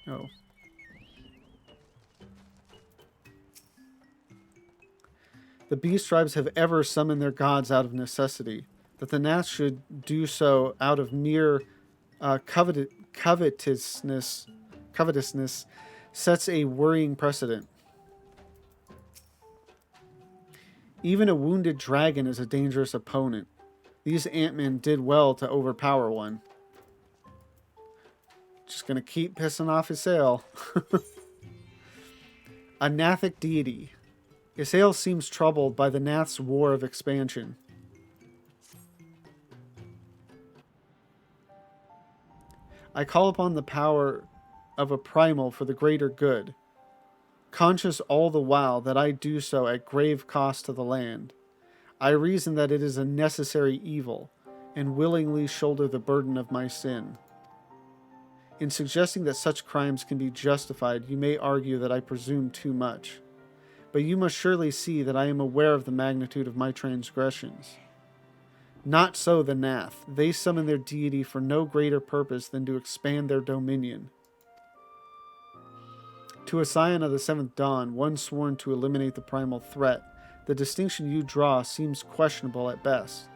Oh. The beast tribes have ever summoned their gods out of necessity. That the Nath should do so out of mere covetousness sets a worrying precedent. Even a wounded dragon is a dangerous opponent. These ant-men did well to overpower one. Just gonna keep pissing off Isael. A Nathic deity. Isael seems troubled by the Nath's war of expansion. I call upon the power of a primal for the greater good, conscious all the while that I do so at grave cost to the land. I reason that it is a necessary evil, and willingly shoulder the burden of my sin. In suggesting that such crimes can be justified, you may argue that I presume too much. But you must surely see that I am aware of the magnitude of my transgressions. Not so the Nath. They summon their deity for no greater purpose than to expand their dominion. To a scion of the seventh dawn, one sworn to eliminate the primal threat, the distinction you draw seems questionable at best.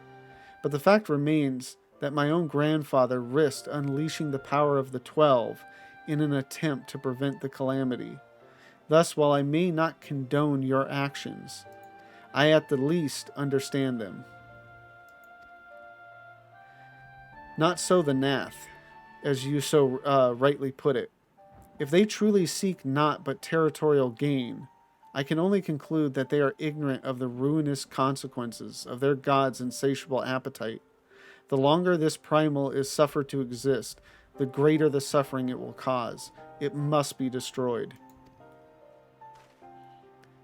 But the fact remains that my own grandfather risked unleashing the power of the 12 in an attempt to prevent the calamity. Thus, while I may not condone your actions, I at the least understand them. Not so the Nath, as you so rightly put it. If they truly seek not but territorial gain, I can only conclude that they are ignorant of the ruinous consequences of their god's insatiable appetite. The longer this primal is suffered to exist, the greater the suffering it will cause. It must be destroyed.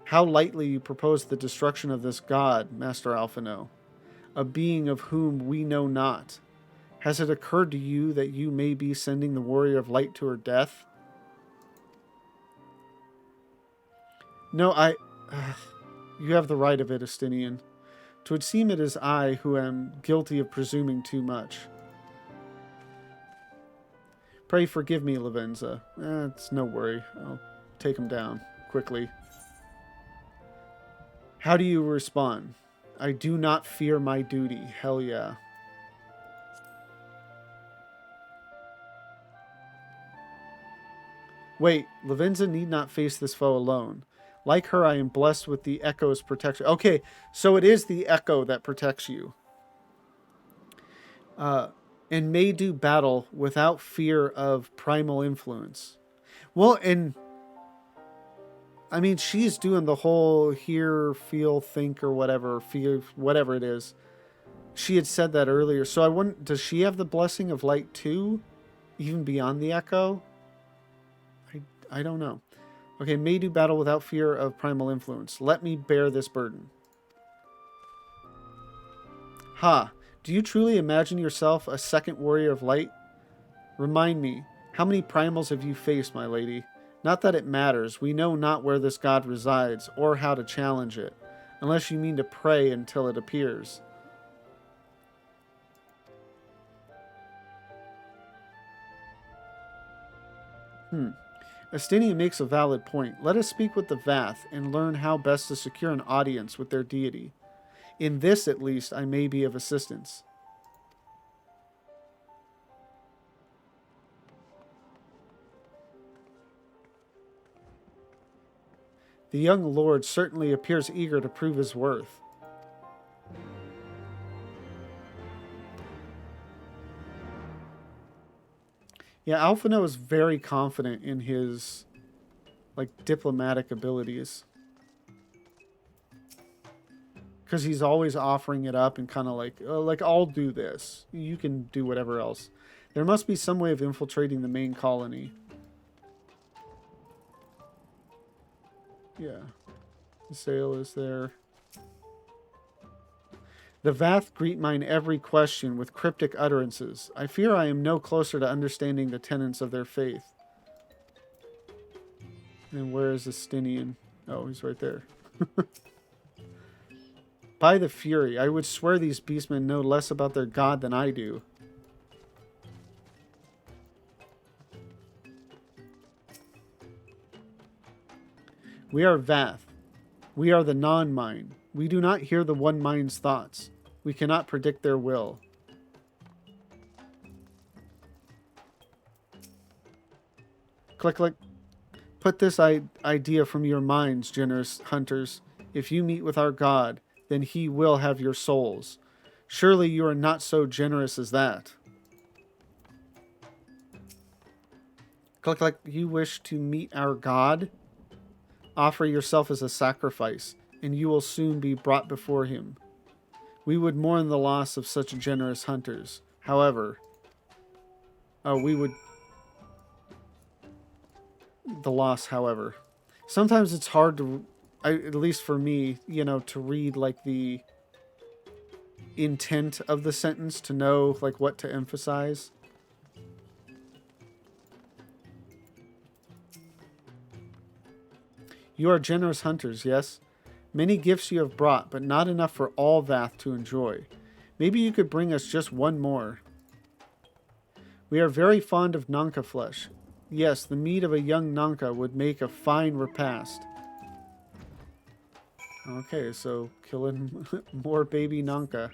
How lightly you propose the destruction of this god, Master Alphino, a being of whom we know not. Has it occurred to you that you may be sending the warrior of light to her death? No, you have the right of it, Estinian. 'Twould seem it is I who am guilty of presuming too much. Pray forgive me, Lavenza. It's no worry. I'll take him down quickly. How do you respond? I do not fear my duty. Hell yeah. Wait, Lavenza need not face this foe alone. Like her, I am blessed with the Echo's protection. Okay, so it is the Echo that protects you. And may do battle without fear of primal influence. Well, and I mean, she's doing the whole hear, feel, think, or whatever, feel, whatever it is. She had said that earlier. So I wouldn't. Does she have the blessing of light too, even beyond the Echo? I don't know. Okay, may do battle without fear of primal influence. Let me bear this burden. Ha! Do you truly imagine yourself a second warrior of light? Remind me, how many primals have you faced, my lady? Not that it matters. We know not where this god resides, or how to challenge it, unless you mean to pray until it appears. Estinian makes a valid point. Let us speak with the Vath and learn how best to secure an audience with their deity. In this, at least, I may be of assistance. The young lord certainly appears eager to prove his worth. Yeah, Alphino is very confident in his, diplomatic abilities. Because he's always offering it up and kind of I'll do this. You can do whatever else. There must be some way of infiltrating the main colony. Yeah. The sail is there. The Vath greet mine every question with cryptic utterances. I fear I am no closer to understanding the tenets of their faith. And where is Estinian? Oh, he's right there. By the Fury, I would swear these beastmen know less about their god than I do. We are Vath. We are the non-mind. We do not hear the one mind's thoughts. We cannot predict their will. Click, click. Put this idea from your minds, generous hunters. If you meet with our God, then he will have your souls. Surely you are not so generous as that. Click, click. You wish to meet our God? Offer yourself as a sacrifice, and you will soon be brought before him. We would mourn the loss of such generous hunters. However, however. Sometimes it's hard to, at least for me, to read like the intent of the sentence, to know like what to emphasize. You are generous hunters, yes? Many gifts you have brought, but not enough for all Vath to enjoy. Maybe you could bring us just one more. We are very fond of Nanka flesh. Yes, the meat of a young Nanka would make a fine repast. Okay, so killing more baby Nanka.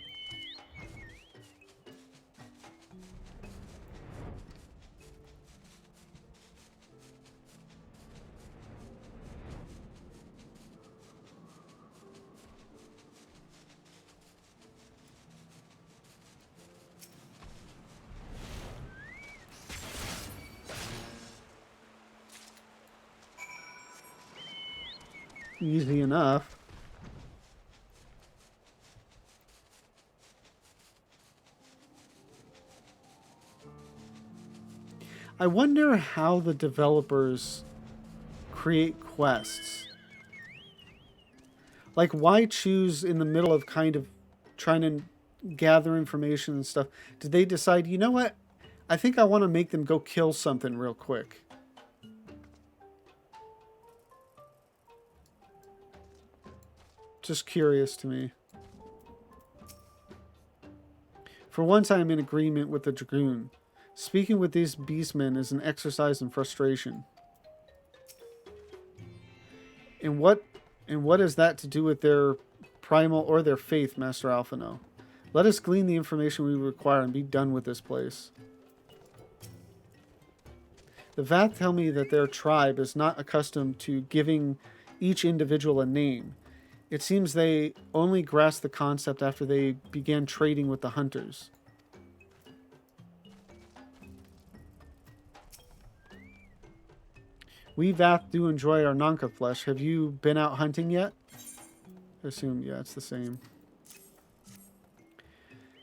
Easy enough. I wonder how the developers create quests. Like, why choose in the middle of kind of trying to gather information and stuff? Did they decide, you know what? I think I want to make them go kill something real quick. Just curious to me. For once, I am in agreement with the Dragoon. Speaking with these beastmen is an exercise in frustration. And what has that to do with their primal or their faith, Master Alphino? Let us glean the information we require and be done with this place. The Vath tell me that their tribe is not accustomed to giving each individual a name. It seems they only grasped the concept after they began trading with the hunters. We Vath do enjoy our Nanka flesh. Have you been out hunting yet? I assume, yeah, it's the same.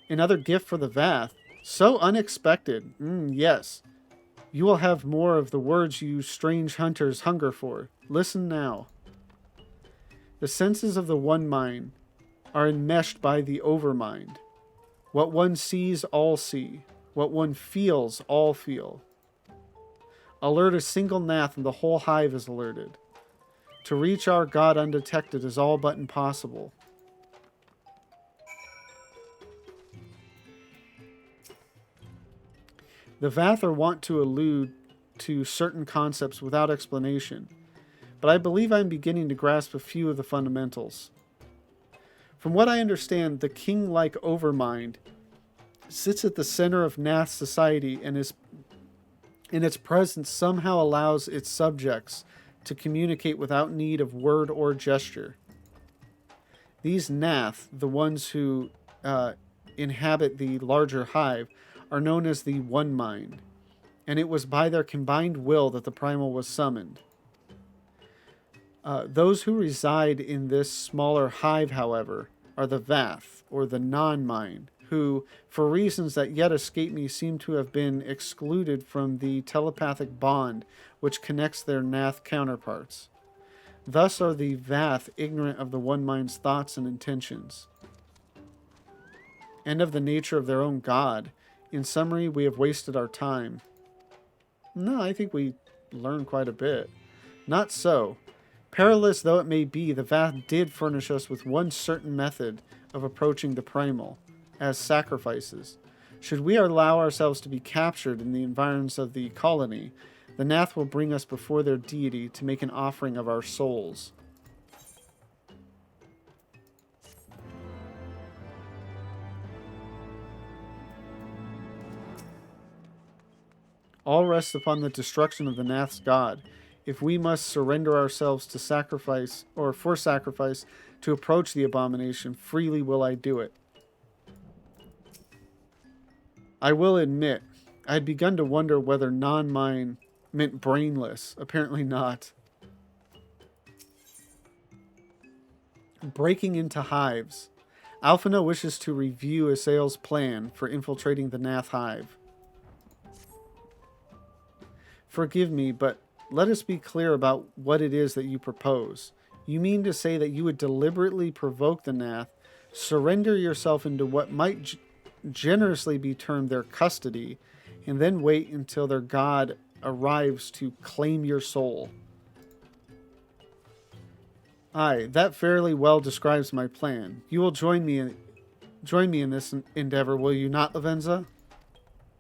Another gift for the Vath. So unexpected. Yes. You will have more of the words you strange hunters hunger for. Listen now. The senses of the one mind are enmeshed by the overmind. What one sees, all see. What one feels, all feel. Alert a single Nath and the whole hive is alerted. To reach our God undetected is all but impossible. The Vath are wont to allude to certain concepts without explanation, but I believe I'm beginning to grasp a few of the fundamentals. From what I understand, the king-like overmind sits at the center of Nath society and in its presence somehow allows its subjects to communicate without need of word or gesture. These Nath, the ones who inhabit the larger hive, are known as the One Mind, and it was by their combined will that the primal was summoned. Those who reside in this smaller hive, however, are the Vath, or the non-mind, who, for reasons that yet escape me, seem to have been excluded from the telepathic bond which connects their Nath counterparts. Thus are the Vath ignorant of the One Mind's thoughts and intentions, and of the nature of their own God. In summary, we have wasted our time. No, I think we learned quite a bit. Not so. Perilous though it may be, the Vath did furnish us with one certain method of approaching the primal, as sacrifices. Should we allow ourselves to be captured in the environs of the colony, The Nath will bring us before their deity to make an offering of our souls. All rests upon the destruction of the Nath's god. If we must surrender ourselves to sacrifice, or for sacrifice, to approach the abomination, freely will I do it. I will admit, I had begun to wonder whether non-mine meant brainless. Apparently not. Breaking into hives. Alphina wishes to review Asael's plan for infiltrating the Nath hive. Forgive me, but let us be clear about what it is that you propose. You mean to say that you would deliberately provoke the Nath, surrender yourself into what might generously be termed their custody, and then wait until their god arrives to claim your soul? Aye, that fairly well describes my plan. You will join me in this endeavor, will you not, Lavenza?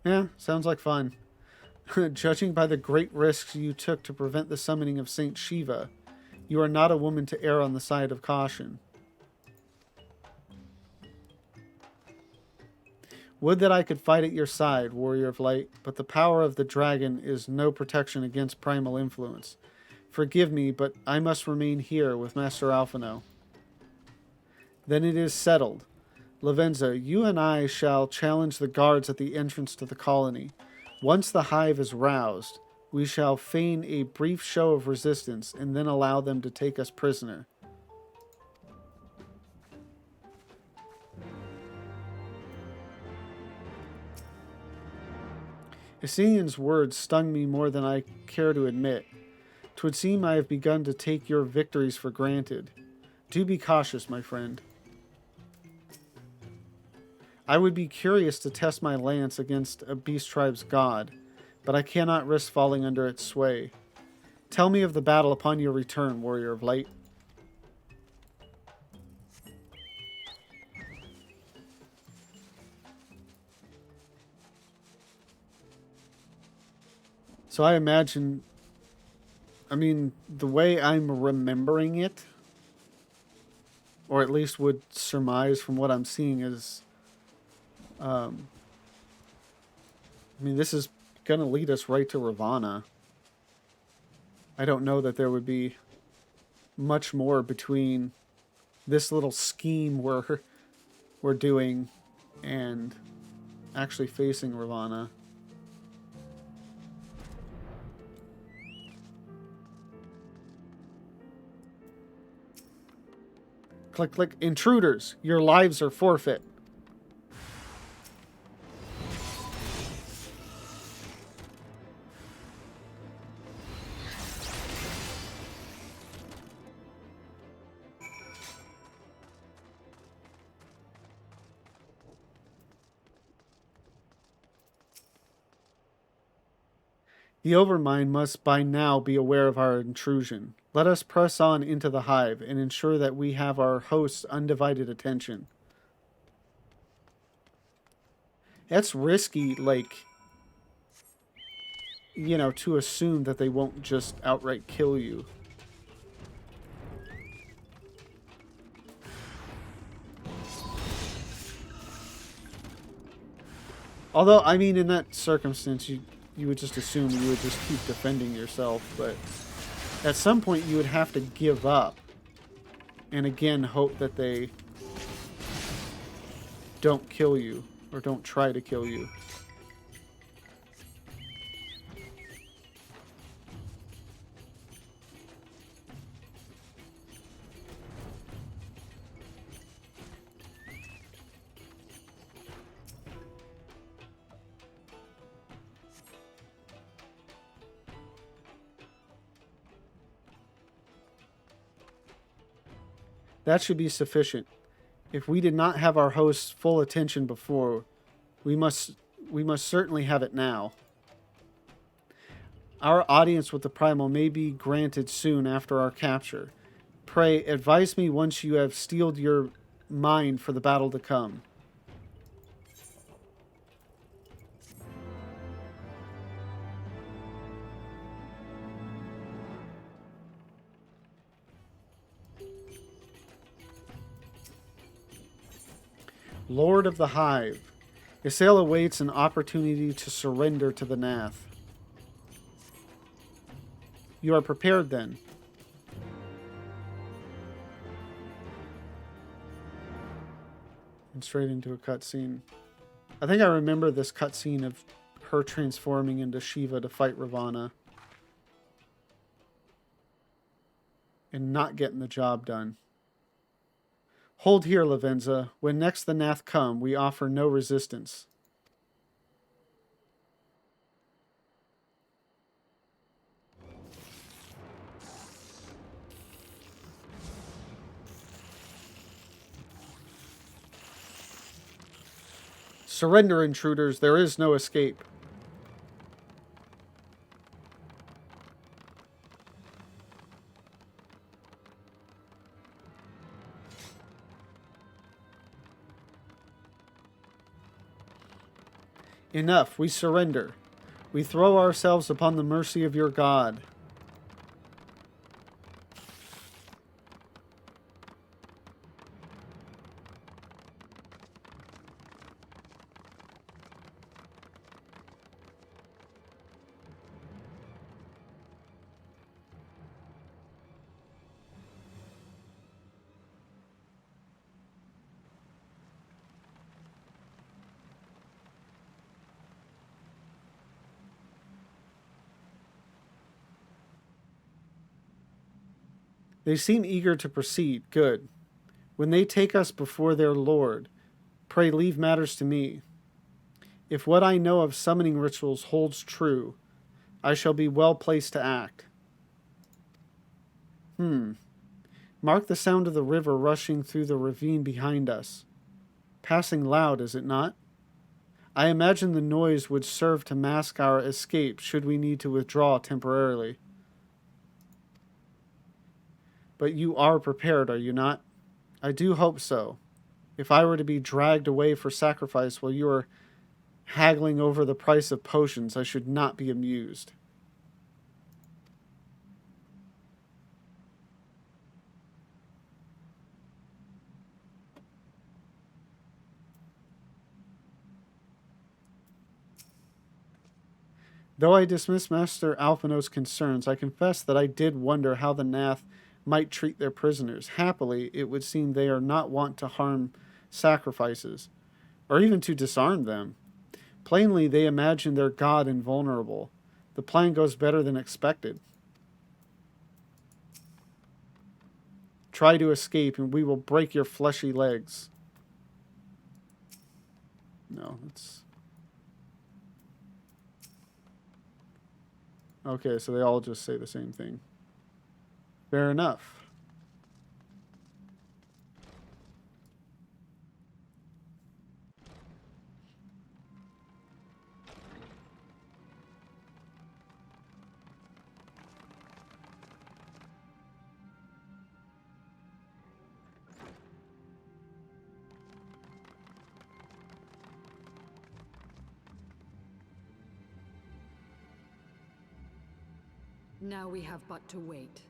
Yeah, sounds like fun. Judging by the great risks you took to prevent the summoning of Saint Shiva, you are not a woman to err on the side of caution. Would that I could fight at your side, warrior of light, but the power of the dragon is no protection against primal influence. Forgive me, but I must remain here with Master Alphino. Then it is settled. Lavenza, you and I shall challenge the guards at the entrance to the colony. Once the hive is roused, we shall feign a brief show of resistance and then allow them to take us prisoner. Asenian's words stung me more than I care to admit. 'Twould seem I have begun to take your victories for granted. Do be cautious, my friend. I would be curious to test my lance against a beast tribe's god, but I cannot risk falling under its sway. Tell me of the battle upon your return, warrior of light. So I imagine, the way I'm remembering it, or at least would surmise from what I'm seeing is, this is going to lead us right to Ravana. I don't know that there would be much more between this little scheme we're doing and actually facing Ravana. Click, click. Intruders, your lives are forfeit. The Overmind must by now be aware of our intrusion. Let us press on into the hive and ensure that we have our host's undivided attention. That's risky, to assume that they won't just outright kill you. Although, in that circumstance, you would just assume you would just keep defending yourself, but at some point you would have to give up and again hope that they don't kill you or don't try to kill you. That should be sufficient. If we did not have our host's full attention before, we must certainly have it now. Our audience with the Primal may be granted soon after our capture. Pray, advise me once you have steeled your mind for the battle to come. Lord of the Hive. Ysael awaits an opportunity to surrender to the Nath. You are prepared then. And straight into a cutscene. I think I remember this cutscene of her transforming into Shiva to fight Ravana. And not getting the job done. Hold here, Lavenza. When next the Nath come, we offer no resistance. Surrender, intruders. There is no escape. Enough. We surrender. We throw ourselves upon the mercy of your God. They seem eager to proceed. Good. When they take us before their Lord, pray leave matters to me. If what I know of summoning rituals holds true, I shall be well placed to act. Mark the sound of the river rushing through the ravine behind us. Passing loud, is it not? I imagine the noise would serve to mask our escape should we need to withdraw temporarily. But you are prepared, are you not? I do hope so. If I were to be dragged away for sacrifice while you are haggling over the price of potions, I should not be amused. Though I dismiss Master Alphino's concerns, I confess that I did wonder how the Nath might treat their prisoners. Happily, it would seem they are not wont to harm sacrifices, or even to disarm them. Plainly, they imagine their god invulnerable. The plan goes better than expected. Try to escape, and we will break your fleshy legs. No, it's... Okay, so they all just say the same thing. Fair enough. Now we have but to wait.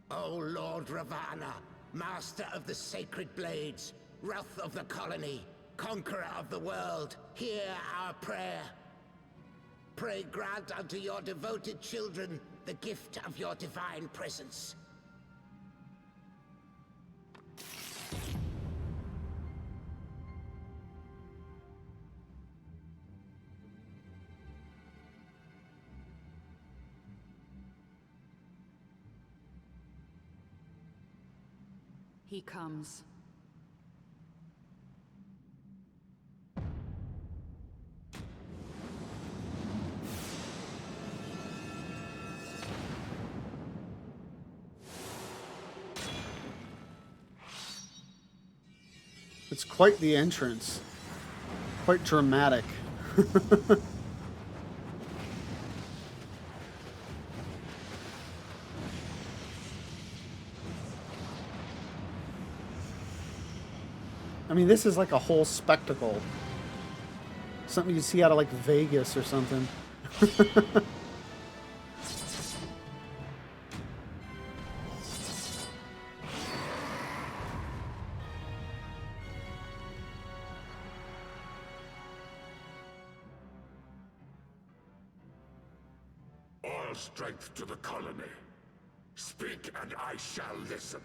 O Lord Ravana, master of the sacred blades, wrath of the colony, conqueror of the world, hear our prayer. Pray grant unto your devoted children the gift of your divine presence. He comes. It's quite the entrance. Quite dramatic. I mean, this is like a whole spectacle. Something you see out of like Vegas or something. All strength to the colony. Speak and I shall listen.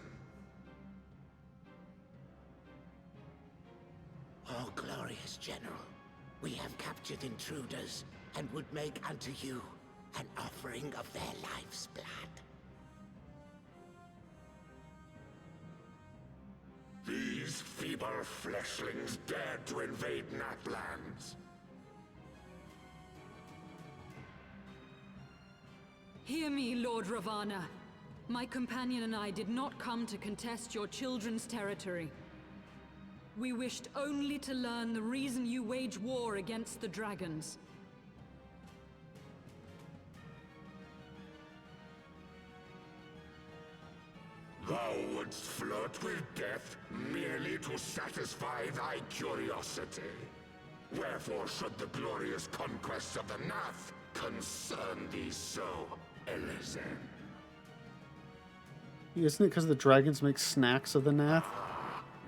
Oh, glorious general, we have captured intruders and would make unto you an offering of their life's blood. These feeble fleshlings dared to invade Natlands. Hear me, Lord Ravana. My companion and I did not come to contest your children's territory. We wished only to learn the reason you wage war against the dragons. Thou wouldst flirt with death merely to satisfy thy curiosity. Wherefore should the glorious conquests of the Nath concern thee so, Elezen? Isn't it because the dragons make snacks of the Nath?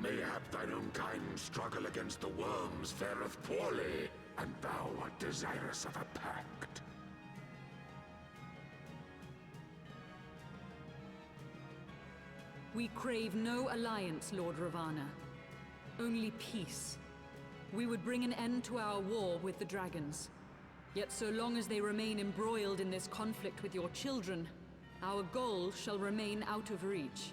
Mayhap thine own kind struggle against the worms fareth poorly, and thou art desirous of a pact. We crave no alliance, Lord Ravana. Only peace. We would bring an end to our war with the dragons. Yet so long as they remain embroiled in this conflict with your children, our goal shall remain out of reach.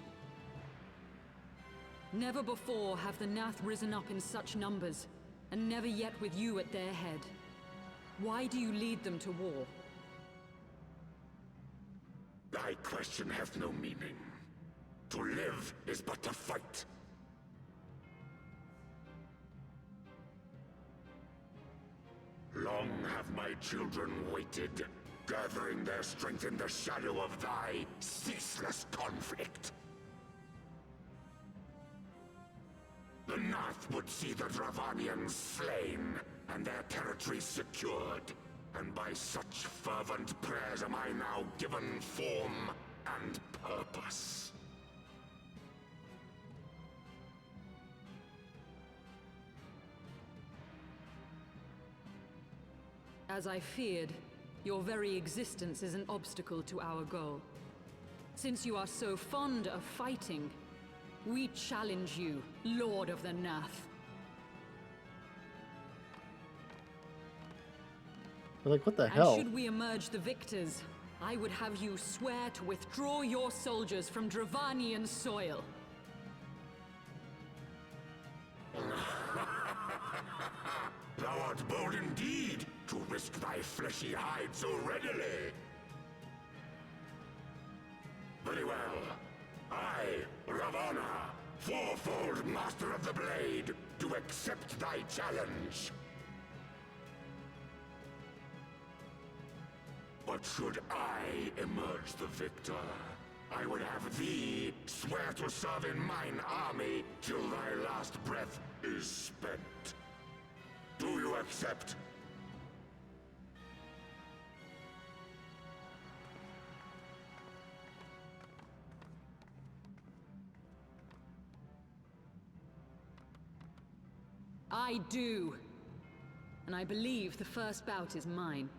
Never before have the Nath risen up in such numbers, and never yet with you at their head. Why do you lead them to war? Thy question hath no meaning. To live is but to fight. Long have my children waited, gathering their strength in the shadow of thy ceaseless conflict. The Nath would see the Dravanians slain, and their territories secured. And by such fervent prayers am I now given form and purpose. As I feared, your very existence is an obstacle to our goal. Since you are so fond of fighting, we challenge you, Lord of the Nath. They're like, what the And hell? should we emerge the victors, I would have you swear to withdraw your soldiers from Dravanian soil. Thou art bold indeed to risk thy fleshy hide so readily. Very well. I, Ravana, fourfold Master of the Blade, do accept thy challenge. But should I emerge the victor, I would have thee swear to serve in mine army till thy last breath is spent. Do you accept? I do. And I believe the first bout is mine.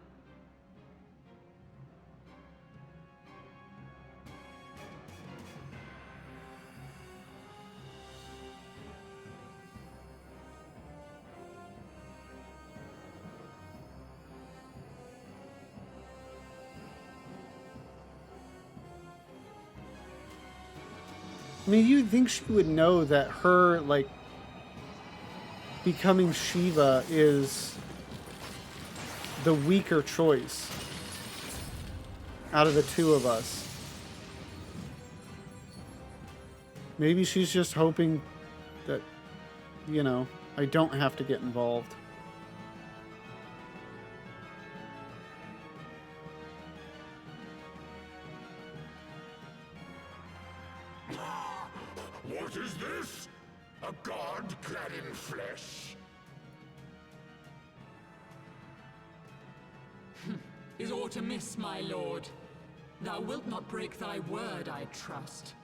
I mean, you'd think she would know that her, like, becoming Shiva is the weaker choice out of the two of us. Maybe she's just hoping that, you know, I don't have to get involved. What is this? A god clad in flesh? Is aught amiss, my lord? Thou wilt not break thy word, I trust.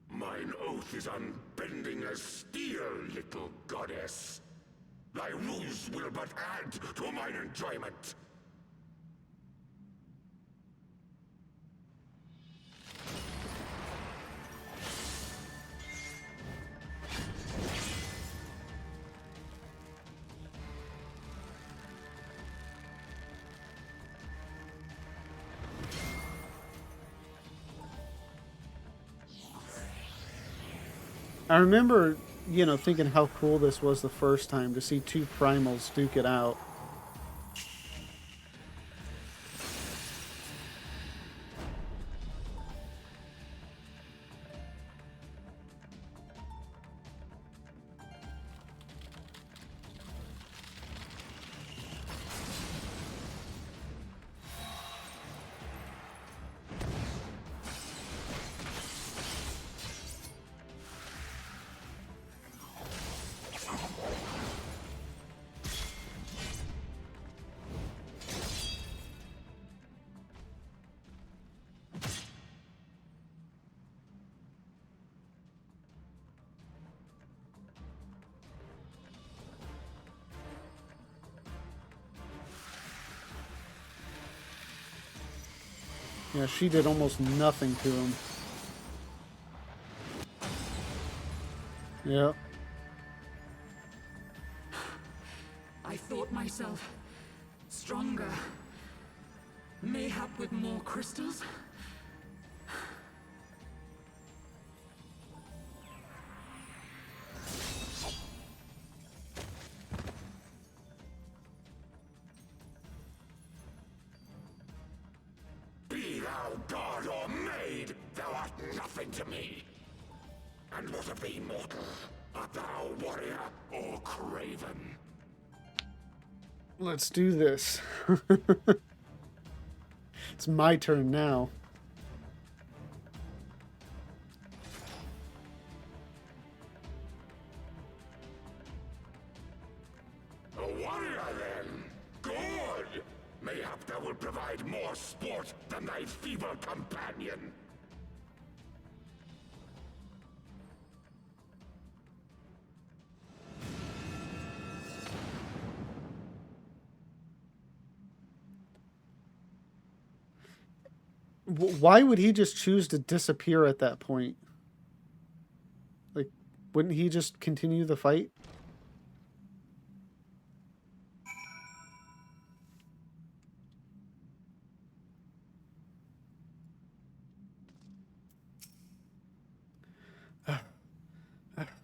Mine oath is unbending as steel, little goddess. Thy ruse will but add to mine enjoyment. I remember, thinking how cool this was the first time to see two primals duke it out. Yeah, she did almost nothing to him. Yep. I thought myself stronger. Mayhap with more crystals? Be thou god or maid, thou art nothing to me. And what of thee, mortal? Art thou warrior or craven? Let's do this. It's my turn now. A warrior, then? Good! Mayhap thou will provide more sport than thy feeble companion. Why would he just choose to disappear at that point? Like, wouldn't he just continue the fight?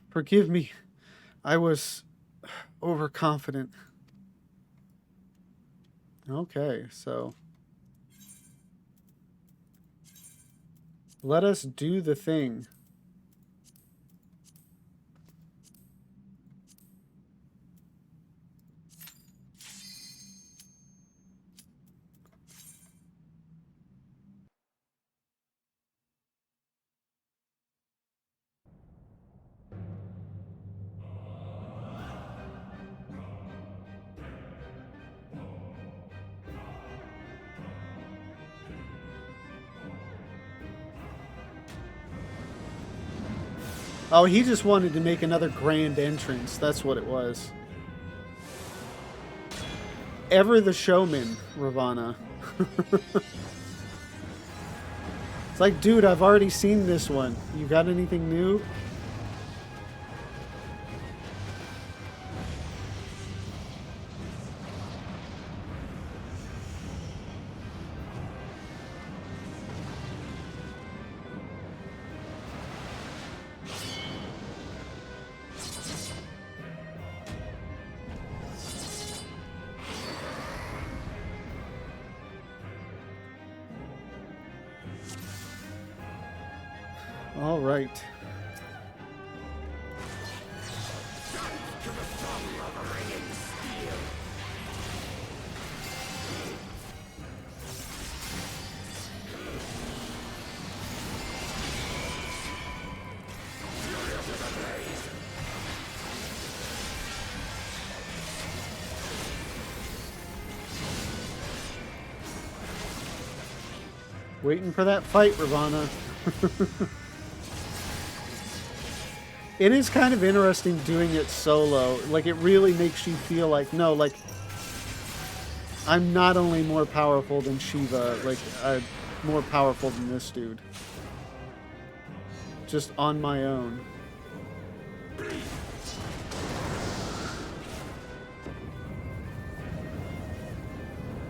Forgive me. I was overconfident. Okay, so let us do the thing. Oh, he just wanted to make another grand entrance. That's what it was. Ever the showman, Ravana. It's like, dude, I've already seen this one. You got anything new? All right. Waiting for that fight, Ravana. It is kind of interesting doing it solo. Like, it really makes you feel like, no, like, I'm not only more powerful than Shiva, like, I'm more powerful than this dude. Just on my own.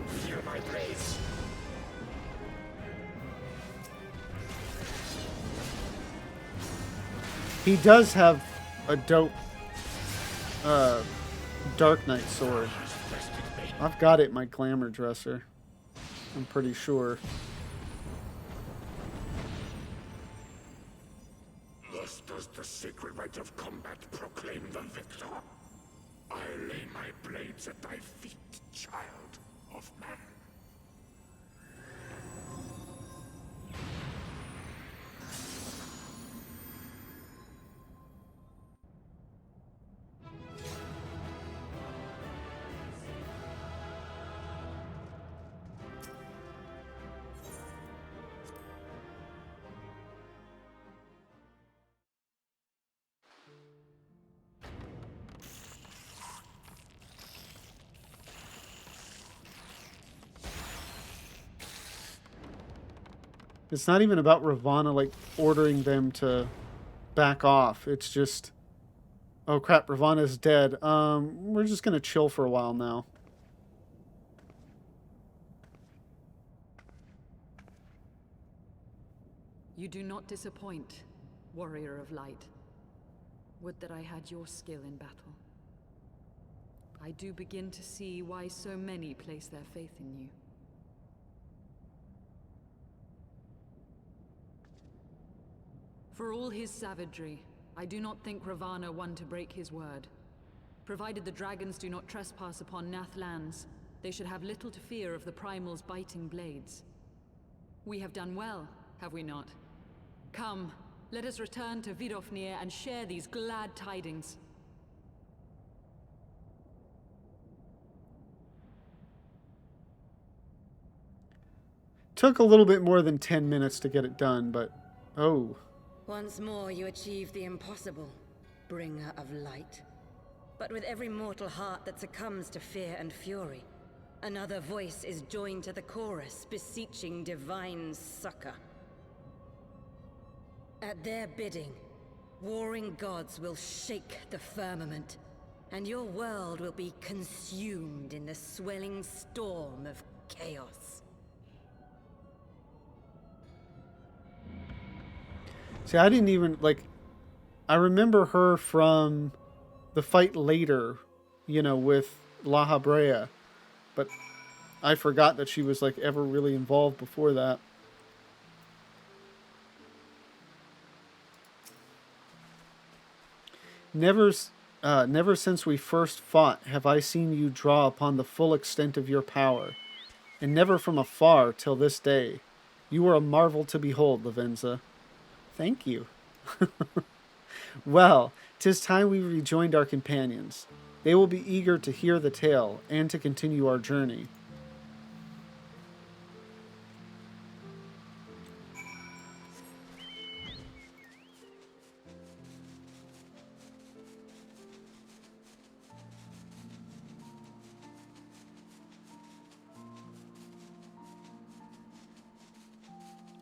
Feel my blades. He does have a dope Dark Knight sword. I've got it in my glamour dresser. I'm pretty sure. Thus does the sacred rite of combat proclaim the victor. I lay my blades at thy feet, child of man. It's not even about Ravana, like, ordering them to back off. It's just, oh crap, Ravana's dead. We're just gonna chill for a while now. You do not disappoint, warrior of light. Would that I had your skill in battle. I do begin to see why so many place their faith in you. For all his savagery, I do not think Ravana one to break his word. Provided the dragons do not trespass upon Nath lands, they should have little to fear of the Primal's biting blades. We have done well, have we not? Come, let us return to Vidofnir and share these glad tidings. Took a little bit more than 10 minutes to get it done, but oh. Once more you achieve the impossible, bringer of light. But with every mortal heart that succumbs to fear and fury, another voice is joined to the chorus, beseeching divine succor. At their bidding, warring gods will shake the firmament, and your world will be consumed in the swelling storm of chaos. See, I didn't even, like, I remember her from the fight later, you know, with La Habrea, but I forgot that she was, like, ever really involved before that. Never since we first fought have I seen you draw upon the full extent of your power, and never from afar till this day. You are a marvel to behold, Lavenza. Thank you. Well, 'tis time we rejoined our companions. They will be eager to hear the tale and to continue our journey.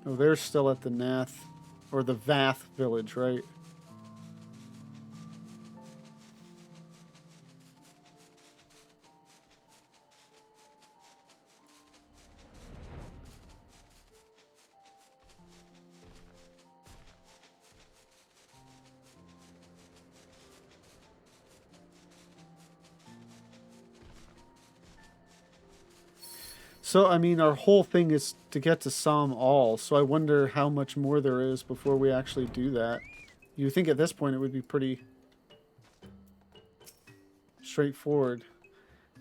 Oh, they're still at the Nath, or the Vath village, right? So, I mean, our whole thing is to get to Psalm All, so I wonder how much more there is before we actually do that. You think at this point it would be pretty straightforward.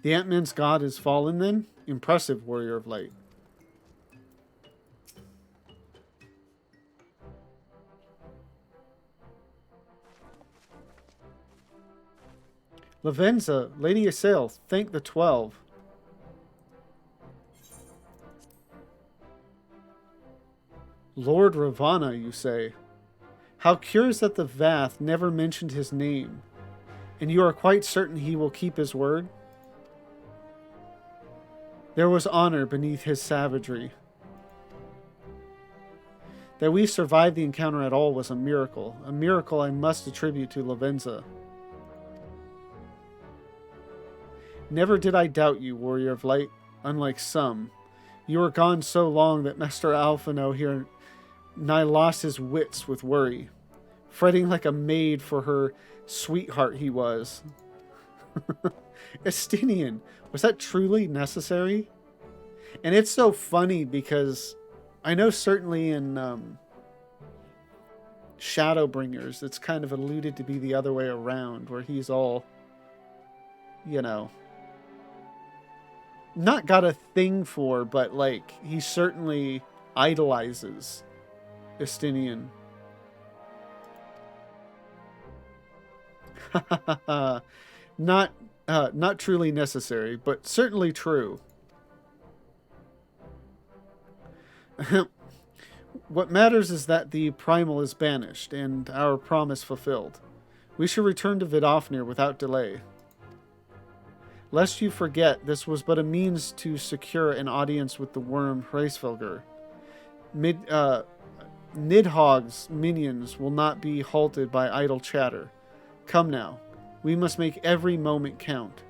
The Ant-Man's god is fallen then? Impressive, warrior of light. Lavenza, Lady Assail, thank the 12. Lord Ravana, you say? How curious that the Vath never mentioned his name. And you are quite certain he will keep his word? There was honor beneath his savagery. That we survived the encounter at all was a miracle I must attribute to Lavenza. Never did I doubt you, warrior of light, unlike some. You were gone so long that Master Alphino here nigh lost his wits with worry, fretting like a maid for her sweetheart he was. Estinian, was that truly necessary? And it's so funny because I know certainly in Shadowbringers, it's kind of alluded to be the other way around, where he's all, you know, not got a thing for, but like he certainly idolizes Estinian. Not truly necessary, but certainly true. What matters is that the primal is banished and our promise fulfilled. We should return to Vidofnir without delay. Lest you forget, this was but a means to secure an audience with the worm Hraesvelgr. Nidhogg's minions will not be halted by idle chatter. Come now, we must make every moment count.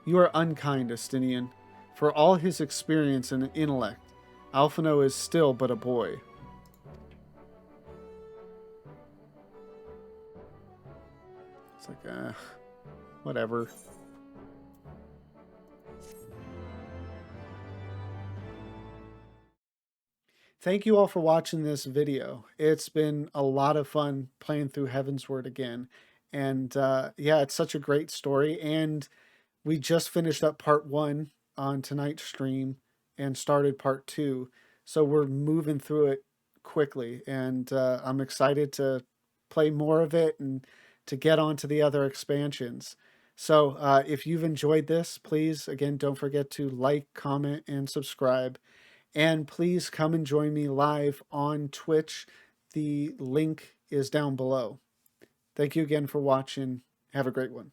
You are unkind, Estinian. For all his experience and intellect, Alphino is still but a boy. It's like, whatever. Thank you all for watching this video. It's been a lot of fun playing through Heavensward again. And yeah, it's such a great story. And we just finished up part 1 on tonight's stream and started part 2. So we're moving through it quickly. And I'm excited to play more of it and to get on to the other expansions. So if you've enjoyed this, please, again, don't forget to like, comment, and subscribe. And please come and join me live on Twitch. The link is down below. Thank you again for watching. Have a great one.